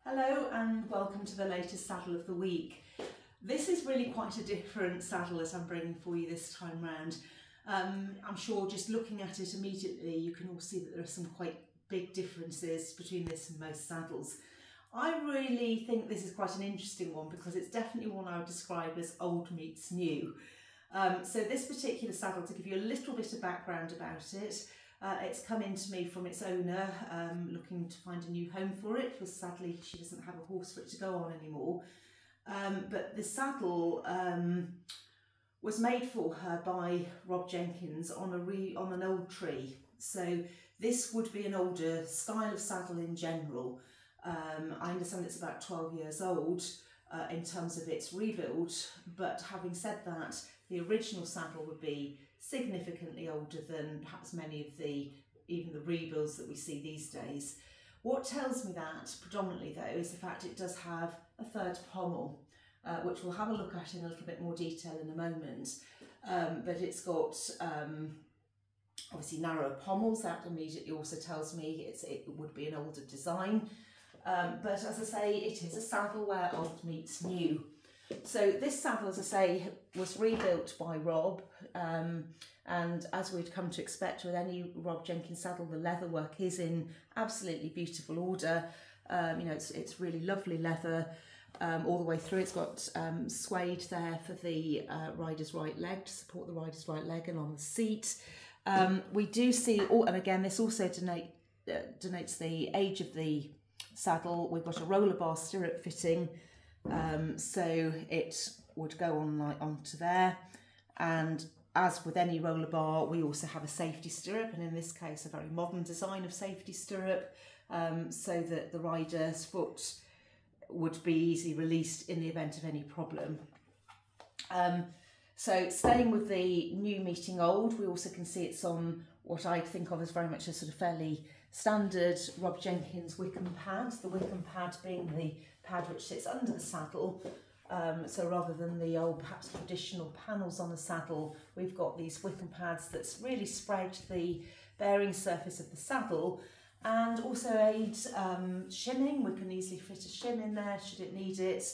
Hello and welcome to the latest saddle of the week. This is really quite a different saddle that I'm bringing for you this time round. I'm sure just looking at it immediately you can all see that there are some quite big differences between this and most saddles. I really think this is quite an interesting one because it's definitely one I would describe as old meets new. So this particular saddle, to give you a little bit of background about it, it's come in to me from its owner, looking to find a new home for it, because sadly she doesn't have a horse for it to go on anymore. But the saddle was made for her by Rob Jenkins on an old tree. So this would be an older style of saddle in general. I understand it's about 12 years old in terms of its rebuild, but having said that, the original saddle would be significantly older than perhaps many of even the rebuilds that we see these days. What tells me that predominantly though is the fact it does have a third pommel, which we'll have a look at in a little bit more detail in a moment. But it's got obviously narrower pommels. That immediately also tells me it would be an older design. But as I say, it is a saddle where old meets new. So this saddle, as I say, was rebuilt by Rob, and as we'd come to expect with any Rob Jenkins saddle, the leatherwork is in absolutely beautiful order. You know, it's really lovely leather all the way through. It's got suede there for the rider's right leg, to support the rider's right leg, and on the seat. We do see, and again, this also denotes the age of the saddle. We've got a roller bar stirrup fitting, so it would go on onto there, and as with any roller bar we also have a safety stirrup, and in this case a very modern design of safety stirrup, so that the rider's foot would be easily released in the event of any problem. So staying with the new meeting old, we also can see it's on what I think of as very much a sort of fairly standard Rob Jenkins Wickham pad, the Wickham pad being the pad which sits under the saddle. So rather than the old perhaps traditional panels on the saddle, we've got these Wickham pads that really spread the bearing surface of the saddle and also aid shimming. We can easily fit a shim in there should it need it.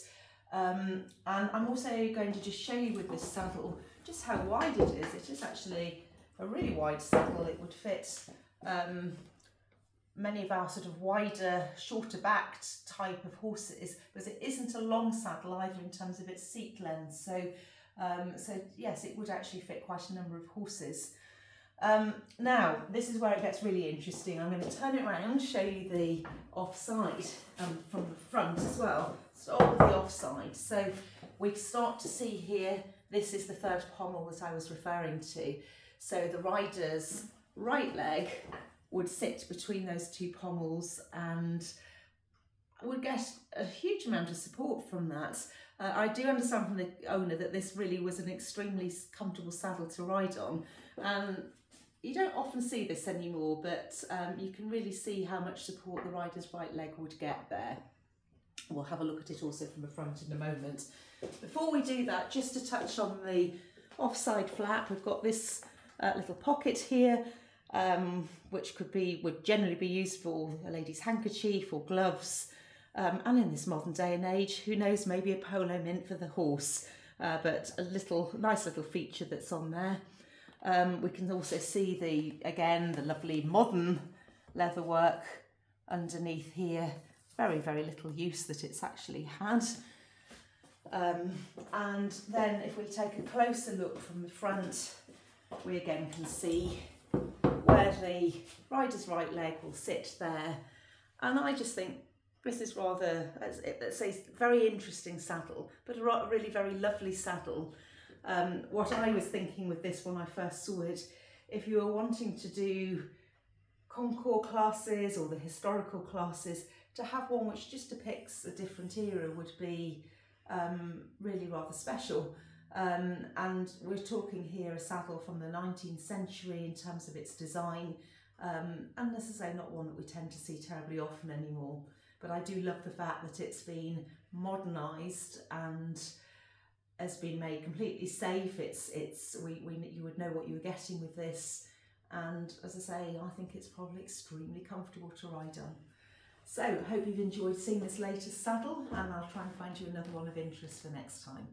And I'm also going to just show you with this saddle just how wide it is. It is actually a really wide saddle. It would fit many of our sort of wider, shorter backed type of horses, because it isn't a long saddle either in terms of its seat length. So, so yes, it would actually fit quite a number of horses. Now, this is where it gets really interesting. I'm going to turn it around, show you the offside from the front as well. Start with the offside. So we start to see here, this is the third pommel that I was referring to. So the rider's right leg would sit between those two pommels and would get a huge amount of support from that. I do understand from the owner that this really was an extremely comfortable saddle to ride on. You don't often see this anymore, but you can really see how much support the rider's right leg would get there. We'll have a look at it also from the front in a moment. Before we do that, just to touch on the offside flap, we've got this little pocket here, which would generally be used for a lady's handkerchief or gloves, and in this modern day and age, who knows, maybe a polo mint for the horse, but a nice little feature that's on there. We can also see again the lovely modern leather work underneath here. Very, very little use that it's actually had. And then if we take a closer look from the front, we again can see where the rider's right leg will sit there. And I just think this is rather, let's say, very interesting saddle, but a really very lovely saddle. What I was thinking with this when I first saw it, if you were wanting to do concours classes or the historical classes, to have one which just depicts a different era would be really rather special. And we're talking here a saddle from the 19th century in terms of its design, and as I say, not one that we tend to see terribly often anymore. But I do love the fact that it's been modernised and has been made completely safe. You would know what you were getting with this, and as I say, I think it's probably extremely comfortable to ride on. So, hope you've enjoyed seeing this latest saddle, and I'll try and find you another one of interest for next time.